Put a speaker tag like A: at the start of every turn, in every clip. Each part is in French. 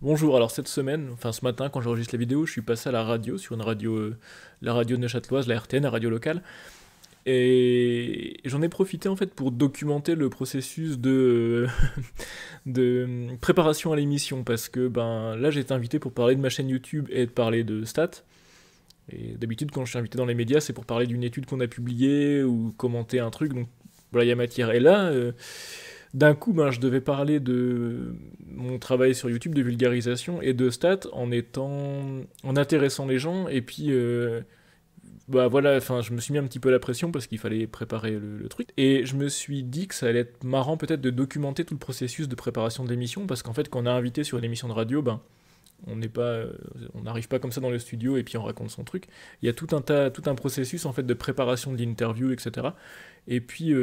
A: Bonjour, alors cette semaine, enfin ce matin quand j'enregistre la vidéo, je suis passé à la radio, sur une radio, la radio neuchâteloise, la RTN, la radio locale, et j'en ai profité en fait pour documenter le processus de préparation à l'émission, parce que ben là j'ai été invité pour parler de ma chaîne YouTube et de parler de stats, et d'habitude quand je suis invité dans les médias c'est pour parler d'une étude qu'on a publiée ou commenter un truc, donc voilà il y a matière. Et là, d'un coup, ben, je devais parler de mon travail sur YouTube, de vulgarisation et de stats en intéressant les gens. Et puis, bah voilà, enfin, je me suis mis un petit peu la pression parce qu'il fallait préparer le truc. Et je me suis dit que ça allait être marrant peut-être de documenter tout le processus de préparation de l'émission, parce qu'en fait, quand on est invité sur une émission de radio, ben, on n'est pas, on n'arrive pas comme ça dans le studio et puis on raconte son truc. Il y a tout un processus en fait de préparation de l'interview, etc. Et puis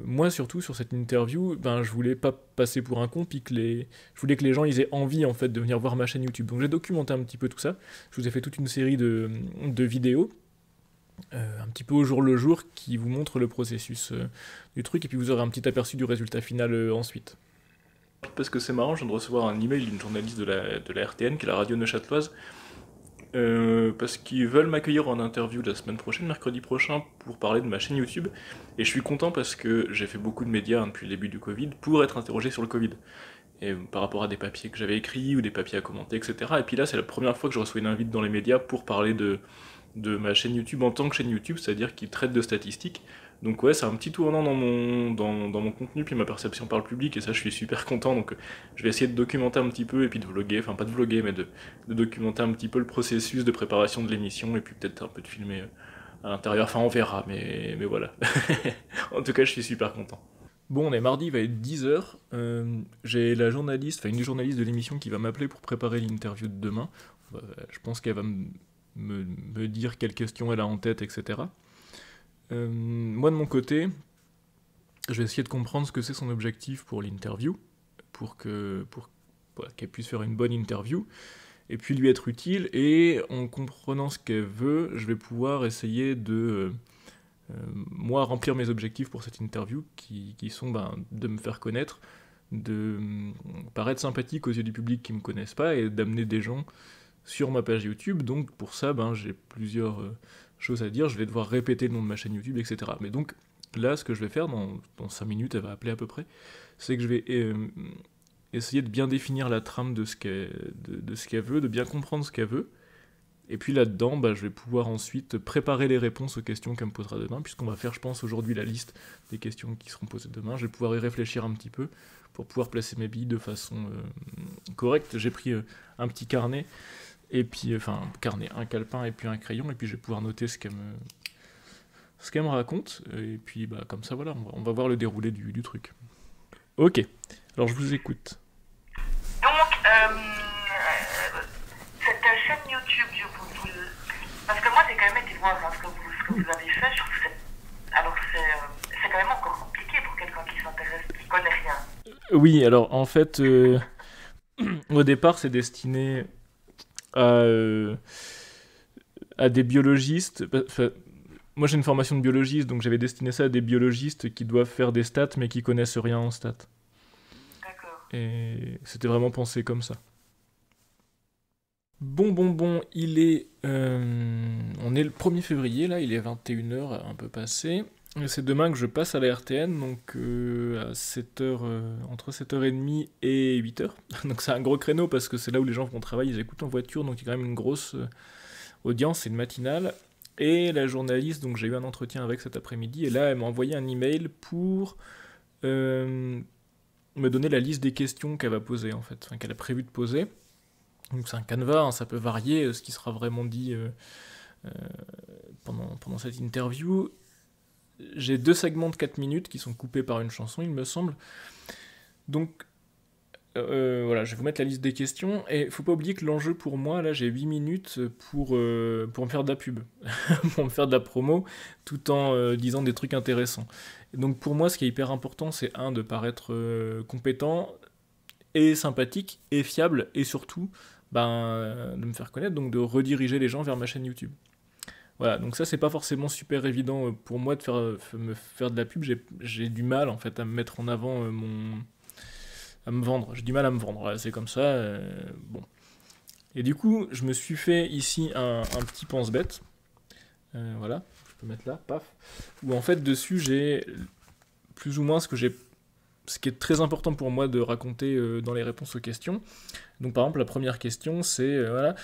A: moi surtout sur cette interview, ben je voulais pas passer pour un con, puis je voulais que les gens ils aient envie en fait de venir voir ma chaîne YouTube. Donc j'ai documenté un petit peu tout ça. Je vous ai fait toute une série de vidéos. Un petit peu au jour le jour qui vous montre le processus du truc, et puis vous aurez un petit aperçu du résultat final ensuite. Parce que c'est marrant, je viens de recevoir un email d'une journaliste de la RTN, qui est la radio neuchâteloise, parce qu'ils veulent m'accueillir en interview la semaine prochaine, mercredi prochain, pour parler de ma chaîne YouTube. Et je suis content parce que j'ai fait beaucoup de médias depuis le début du Covid pour être interrogé sur le Covid. Et par rapport à des papiers que j'avais écrits ou des papiers à commenter, etc. Et puis là, c'est la première fois que je reçois une invite dans les médias pour parler de ma chaîne YouTube en tant que chaîne YouTube, c'est-à-dire qu'il traite de statistiques. Donc ouais, c'est un petit tournant dans mon contenu, puis ma perception par le public, et ça je suis super content. Donc je vais essayer de documenter un petit peu, et puis de vlogger, enfin pas de vlogger, mais de documenter un petit peu le processus de préparation de l'émission, et puis peut-être un peu de filmer à l'intérieur, enfin on verra, mais voilà. En tout cas, je suis super content. Bon, on est mardi, il va être 10h. J'ai la journaliste, enfin une journaliste de l'émission qui va m'appeler pour préparer l'interview de demain. Je pense qu'elle va me dire quelles questions elle a en tête, etc. Moi, de mon côté, je vais essayer de comprendre ce que c'est son objectif pour l'interview, pour voilà, qu'elle puisse faire une bonne interview, et puis lui être utile, et en comprenant ce qu'elle veut, je vais pouvoir essayer de, moi, remplir mes objectifs pour cette interview, qui sont ben, de me faire connaître, de paraître sympathique aux yeux du public qui ne me connaissent pas, et d'amener des gens sur ma page YouTube. Donc pour ça, ben, j'ai plusieurs choses à dire, je vais devoir répéter le nom de ma chaîne YouTube, etc. Mais donc là, ce que je vais faire dans 5 minutes, elle va appeler à peu près, c'est que je vais essayer de bien définir la trame de ce qu'elle veut, de bien comprendre ce qu'elle veut. Et puis là-dedans, bah, je vais pouvoir ensuite préparer les réponses aux questions qu'elle me posera demain, puisqu'on va faire, je pense, aujourd'hui la liste des questions qui seront posées demain. Je vais pouvoir y réfléchir un petit peu pour pouvoir placer mes billes de façon correcte. J'ai pris un petit carnet, et puis, enfin, un carnet, un calepin et puis un crayon, et puis je vais pouvoir noter ce qu'elle me raconte, et puis bah, comme ça, voilà, on va voir le déroulé du truc. Ok, alors je vous écoute.
B: Donc, cette chaîne YouTube, parce que moi j'ai quand même été voir hein, ce que vous avez fait, je trouve que alors c'est quand même encore compliqué pour quelqu'un qui s'intéresse, qui connaît rien.
A: Oui, alors en fait, au départ, c'est destiné à, euh, à des biologistes. Enfin, moi, j'ai une formation de biologiste, donc j'avais destiné ça à des biologistes qui doivent faire des stats, mais qui connaissent rien en stats.
B: D'accord.
A: Et c'était vraiment pensé comme ça. Bon, on est le 1er février, là, il est 21h, un peu passé. Et c'est demain que je passe à la RTN, donc à 7h, entre 7h30 et 8h. Donc c'est un gros créneau parce que c'est là où les gens vont travailler, ils écoutent en voiture, donc il y a quand même une grosse audience, c'est une matinale. Et la journaliste, donc j'ai eu un entretien avec cet après-midi, et là elle m'a envoyé un email pour euh, me donner la liste des questions qu'elle va poser en fait, enfin, qu'elle a prévu de poser. Donc c'est un canevas, hein, ça peut varier ce qui sera vraiment dit euh, pendant cette interview. J'ai 2 segments de 4 minutes qui sont coupés par une chanson, il me semble. Donc voilà, je vais vous mettre la liste des questions. Et faut pas oublier que l'enjeu pour moi, là, j'ai 8 minutes pour me faire de la pub, pour me faire de la promo, tout en disant des trucs intéressants. Et donc pour moi, ce qui est hyper important, c'est de paraître compétent et sympathique et fiable, et surtout de me faire connaître, donc de rediriger les gens vers ma chaîne YouTube. Voilà, donc ça c'est pas forcément super évident pour moi me faire de la pub, j'ai du mal en fait à me mettre en avant me vendre. J'ai du mal à me vendre, voilà, c'est comme ça. Bon. Et du coup, je me suis fait ici un petit pense-bête. Voilà, je peux mettre là, paf. Où en fait, dessus, j'ai plus ou moins ce qui est très important pour moi de raconter dans les réponses aux questions. Donc par exemple, la première question, c'est, voilà,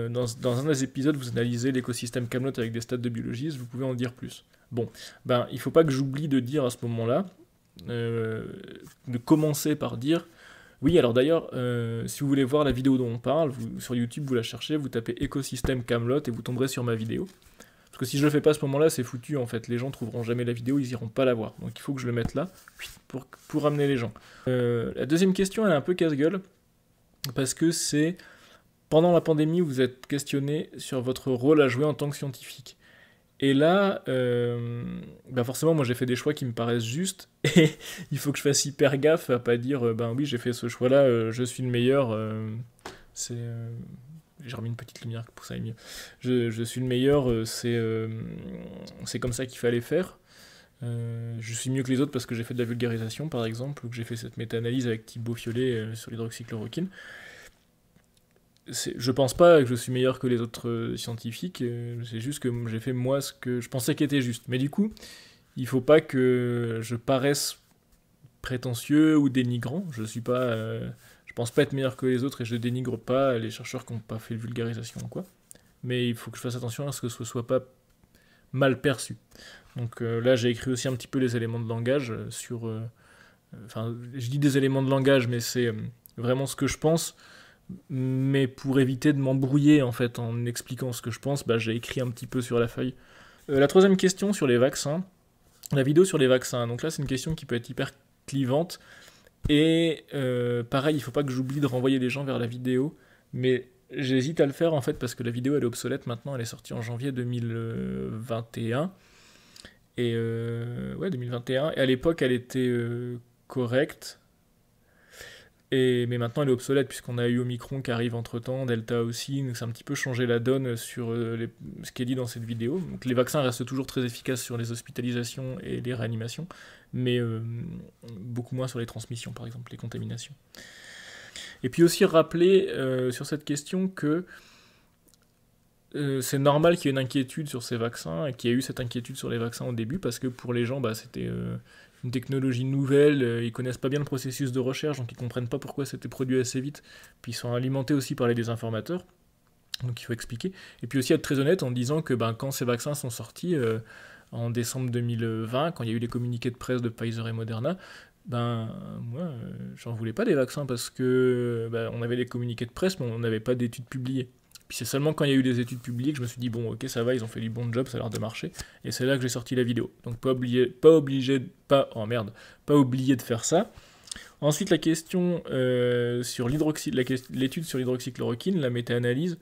A: dans un des épisodes, vous analysez l'écosystème Kaamelott avec des stats de biologistes, vous pouvez en dire plus. Bon, ben, il faut pas que j'oublie de dire à ce moment-là, de commencer par dire, oui, alors d'ailleurs, si vous voulez voir la vidéo dont on parle, sur YouTube, vous la cherchez, vous tapez écosystème Kaamelott et vous tomberez sur ma vidéo. Parce que si je le fais pas à ce moment-là, c'est foutu en fait. Les gens trouveront jamais la vidéo, ils iront pas la voir. Donc il faut que je le mette là pour ramener les gens. La deuxième question, elle est un peu casse-gueule. Parce que c'est pendant la pandémie, vous êtes questionné sur votre rôle à jouer en tant que scientifique. Et là, bah forcément, moi j'ai fait des choix qui me paraissent justes. Et il faut que je fasse hyper gaffe à pas dire ben oui, j'ai fait ce choix-là, je suis le meilleur. C'est. J'ai remis une petite lumière pour que ça aille mieux. Je suis le meilleur, c'est comme ça qu'il fallait faire. Je suis mieux que les autres parce que j'ai fait de la vulgarisation, par exemple, ou que j'ai fait cette méta-analyse avec Thibaut Fiolet sur l'hydroxychloroquine. Je pense pas que je suis meilleur que les autres scientifiques, c'est juste que j'ai fait moi ce que je pensais qui était juste. Mais du coup, il faut pas que je paraisse prétentieux ou dénigrant. Je pense pas être meilleur que les autres et je dénigre pas les chercheurs qui n'ont pas fait de vulgarisation ou quoi. Mais il faut que je fasse attention à ce que ce soit pas mal perçu. Donc là, j'ai écrit aussi un petit peu les éléments de langage sur. Enfin, je dis des éléments de langage, mais c'est vraiment ce que je pense. Mais pour éviter de m'embrouiller en fait en expliquant ce que je pense, bah, j'ai écrit un petit peu sur la feuille. La troisième question sur les vaccins. La vidéo sur les vaccins. Donc là, c'est une question qui peut être hyper clivante. Et pareil, il faut pas que j'oublie de renvoyer les gens vers la vidéo, mais j'hésite à le faire en fait parce que la vidéo elle est obsolète maintenant, elle est sortie en janvier 2021. Et ouais, 2021. Et à l'époque, elle était correcte. Mais maintenant, elle est obsolète puisqu'on a eu Omicron qui arrive entre-temps, Delta aussi, donc ça a un petit peu changé la donne sur ce qui est dit dans cette vidéo. Donc les vaccins restent toujours très efficaces sur les hospitalisations et les réanimations, mais beaucoup moins sur les transmissions, par exemple, les contaminations. Et puis aussi rappeler sur cette question que c'est normal qu'il y ait une inquiétude sur ces vaccins et qu'il y ait eu cette inquiétude sur les vaccins au début parce que pour les gens, bah, c'était une technologie nouvelle, ils connaissent pas bien le processus de recherche, donc ils comprennent pas pourquoi c'était produit assez vite. Puis ils sont alimentés aussi par les désinformateurs, donc il faut expliquer. Et puis aussi être très honnête en disant que ben, quand ces vaccins sont sortis en décembre 2020, quand il y a eu les communiqués de presse de Pfizer et Moderna, ben moi j'en voulais pas des vaccins parce que ben, on avait les communiqués de presse mais on n'avait pas d'études publiées. Puis c'est seulement quand il y a eu des études publiées que je me suis dit bon ok ça va, ils ont fait du bon job, ça a l'air de marcher. Et c'est là que j'ai sorti la vidéo. Donc pas oublier de faire ça. Ensuite la question sur l'étude sur l'hydroxychloroquine, la méta-analyse.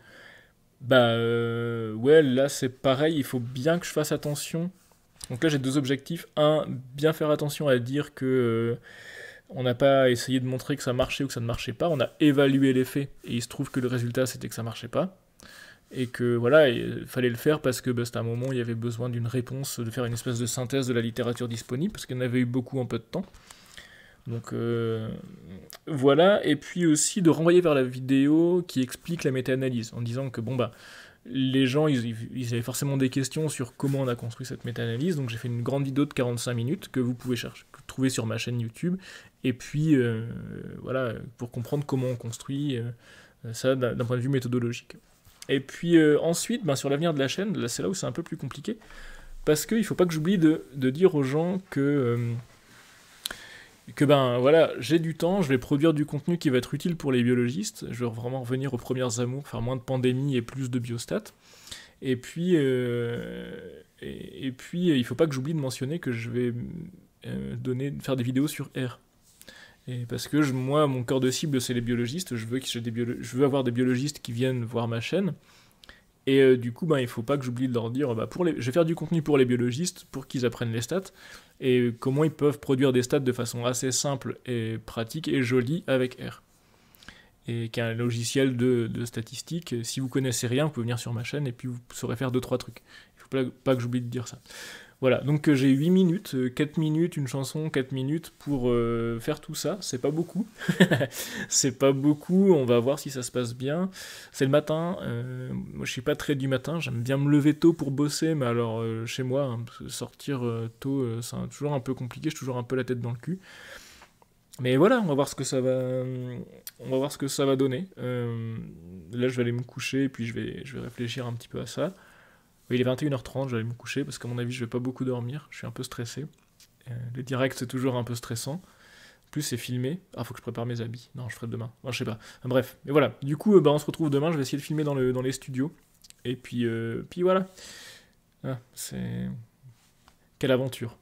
A: Bah ouais là c'est pareil, il faut bien que je fasse attention. Donc là j'ai deux objectifs. Un, bien faire attention à dire que on n'a pas essayé de montrer que ça marchait ou que ça ne marchait pas, on a évalué les faits, et il se trouve que le résultat c'était que ça marchait pas, et que voilà, il fallait le faire parce que bah, c'était un moment où il y avait besoin d'une réponse, de faire une espèce de synthèse de la littérature disponible, parce qu'il y en avait eu beaucoup en peu de temps. Donc voilà, et puis aussi de renvoyer vers la vidéo qui explique la méta-analyse, en disant que bon bah, les gens, ils avaient forcément des questions sur comment on a construit cette méta-analyse, donc j'ai fait une grande vidéo de 45 minutes que vous pouvez trouver sur ma chaîne YouTube, et puis voilà, pour comprendre comment on construit ça d'un point de vue méthodologique. Et puis ensuite, ben, sur l'avenir de la chaîne, là, c'est là où c'est un peu plus compliqué, parce qu'il ne faut pas que j'oublie de dire aux gens que ben voilà, j'ai du temps, je vais produire du contenu qui va être utile pour les biologistes, je vais vraiment revenir aux premières amours, faire moins de pandémie et plus de biostats. Et puis il faut pas que j'oublie de mentionner que je vais faire des vidéos sur R. Et parce que moi, mon cœur de cible, c'est les biologistes, je veux avoir des biologistes qui viennent voir ma chaîne. Et du coup, ben, il faut pas que j'oublie de leur dire, bah, je vais faire du contenu pour les biologistes, pour qu'ils apprennent les stats, et comment ils peuvent produire des stats de façon assez simple et pratique et jolie avec R. Et qui est un logiciel de statistiques. Si vous connaissez rien, vous pouvez venir sur ma chaîne et puis vous saurez faire 2-3 trucs. Il faut pas que j'oublie de dire ça. Voilà, donc j'ai 8 minutes, 4 minutes, une chanson, 4 minutes pour faire tout ça. C'est pas beaucoup. C'est pas beaucoup, on va voir si ça se passe bien. C'est le matin, moi je suis pas très du matin, j'aime bien me lever tôt pour bosser, mais alors chez moi, hein, sortir tôt, c'est toujours un peu compliqué, j'ai toujours un peu la tête dans le cul. Mais voilà, on va voir ce que ça va, on va voir ce que ça va donner. Là, je vais aller me coucher, et puis je vais réfléchir un petit peu à ça. Oui, il est 21h30, je vais aller me coucher, parce qu'à mon avis, je vais pas beaucoup dormir, je suis un peu stressé. Les directs, c'est toujours un peu stressant. En plus, c'est filmé. Ah, faut que je prépare mes habits. Non, je ferai demain. Enfin, je sais pas. Enfin, bref. Mais voilà. Du coup, bah, on se retrouve demain. Je vais essayer de filmer dans les studios. Et puis voilà. Ah, c'est... Quelle aventure.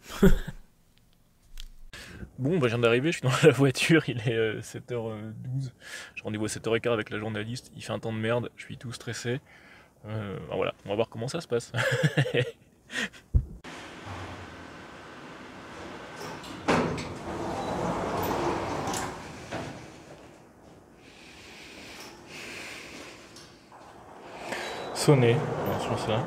A: Bon, bah, je viens d'arriver, je suis dans la voiture, il est 7h12. J'ai rendez-vous à 7h15 avec la journaliste. Il fait un temps de merde, je suis tout stressé. Bah, voilà, on va voir comment ça se passe. Sonner, alors sur ça.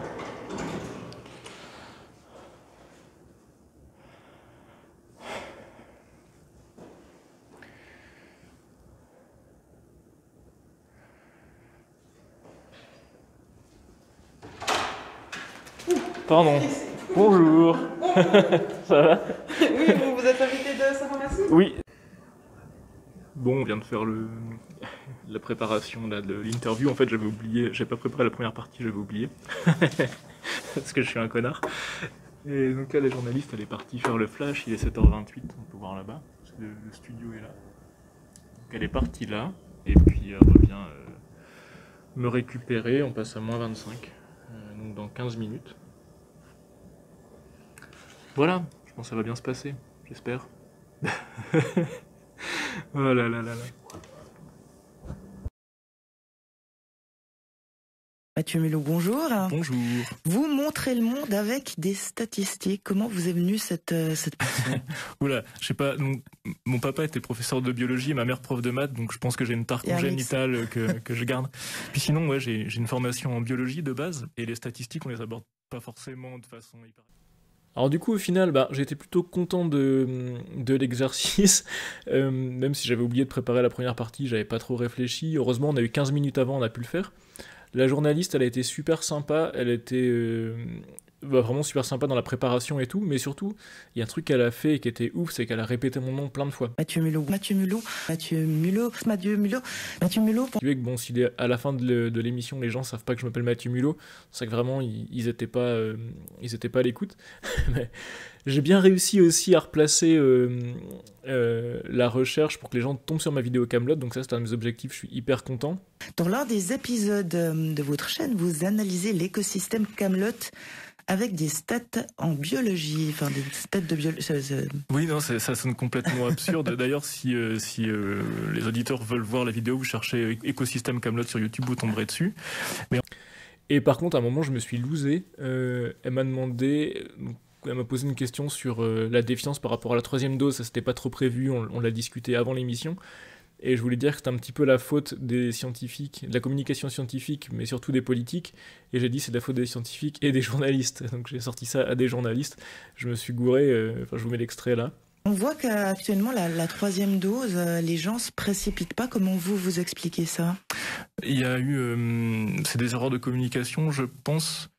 A: Pardon. Bonjour. Ça va?
C: Oui, vous vous êtes invité de sa pharmacie?
A: Oui. Bon, on vient de faire la préparation là, de l'interview. En fait, j'avais oublié, j'avais pas préparé la première partie, j'avais oublié. Parce que je suis un connard. Et donc là, la journaliste, elle est partie faire le flash, il est 7h28, on peut voir là-bas, parce que le studio est là. Donc elle est partie là, et puis elle revient me récupérer, on passe à -25, donc dans 15 minutes. Voilà, je pense que ça va bien se passer, j'espère. Oh là là là là.
C: Mathieu Mulot, bonjour.
A: Bonjour.
C: Vous montrez le monde avec des statistiques. Comment vous est venue cette passion?
A: Oula, je sais pas, mon papa était professeur de biologie et ma mère prof de maths, donc je pense que j'ai une tare congénitale que je garde. Puis sinon, ouais, j'ai une formation en biologie de base, et les statistiques, on les aborde pas forcément de façon hyper... Alors du coup, au final, bah, j'ai été plutôt content de l'exercice, même si j'avais oublié de préparer la première partie, j'avais pas trop réfléchi. Heureusement, on a eu 15 minutes avant, on a pu le faire. La journaliste, elle a été super sympa, elle était vraiment super sympa dans la préparation et tout, mais surtout, il y a un truc qu'elle a fait et qui était ouf, c'est qu'elle a répété mon nom plein de fois.
C: Mathieu Mulot, Mathieu Mulot, Mathieu Mulot, Mathieu Mulot, Mathieu Mulot.
A: Tu sais que bon, si à la fin de l'émission, les gens savent pas que je m'appelle Mathieu Mulot, c'est que vraiment, ils étaient pas à l'écoute. Mais j'ai bien réussi aussi à replacer la recherche pour que les gens tombent sur ma vidéo Kaamelott, donc ça c'est un de mes objectifs, je suis hyper content.
C: Dans l'un des épisodes de votre chaîne, vous analysez l'écosystème Kaamelott avec des stats en biologie, enfin des stats de biologie.
A: Oui, non, ça sonne complètement absurde. D'ailleurs, si les auditeurs veulent voir la vidéo, vous cherchez écosystème Kaamelott sur YouTube, vous tomberez dessus. Et par contre, à un moment, je me suis loosé. Elle m'a demandé... Elle m'a posé une question sur la défiance par rapport à la 3e dose, ça c'était pas trop prévu, on l'a discuté avant l'émission, et je voulais dire que c'était un petit peu la faute des scientifiques, de la communication scientifique, mais surtout des politiques, et j'ai dit c'est la faute des scientifiques et des journalistes, donc j'ai sorti ça à des journalistes, je me suis gouré, je vous mets l'extrait là.
C: On voit qu'actuellement, la 3e dose, les gens se précipitent pas. Comment vous expliquez ça?
A: Il y a eu... c'est des erreurs de communication, je pense...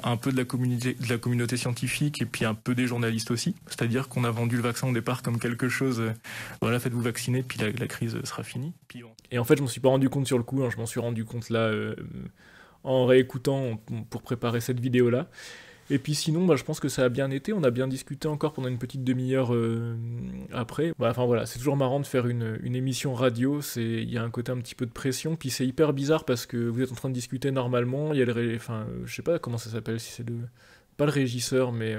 A: un peu de la communauté scientifique et puis un peu des journalistes aussi. C'est-à-dire qu'on a vendu le vaccin au départ comme quelque chose, voilà, faites-vous vacciner, puis la crise sera finie. Et en fait, je m'en suis pas rendu compte sur le coup, hein, je m'en suis rendu compte là, en réécoutant pour préparer cette vidéo-là. Et puis sinon, bah, je pense que ça a bien été, on a bien discuté encore pendant une petite demi-heure après. Bah, enfin voilà, c'est toujours marrant de faire une émission radio, il y a un côté un petit peu de pression, puis c'est hyper bizarre parce que vous êtes en train de discuter normalement, il y a enfin, je sais pas comment ça s'appelle, si c'est pas le régisseur, mais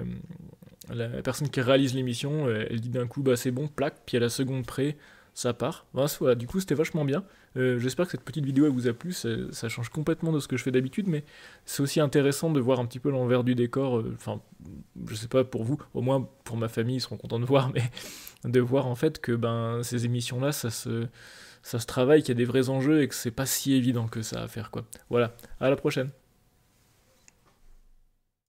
A: la personne qui réalise l'émission, elle dit d'un coup, bah c'est bon, plaque, puis à la seconde près, ça part. Voilà, du coup, c'était vachement bien. J'espère que cette petite vidéo elle vous a plu, ça change complètement de ce que je fais d'habitude, mais c'est aussi intéressant de voir un petit peu l'envers du décor, enfin, je sais pas pour vous, au moins pour ma famille, ils seront contents de voir, mais de voir en fait que ces émissions-là, ça se travaille, qu'il y a des vrais enjeux et que c'est pas si évident que ça à faire, quoi. Voilà, à la prochaine.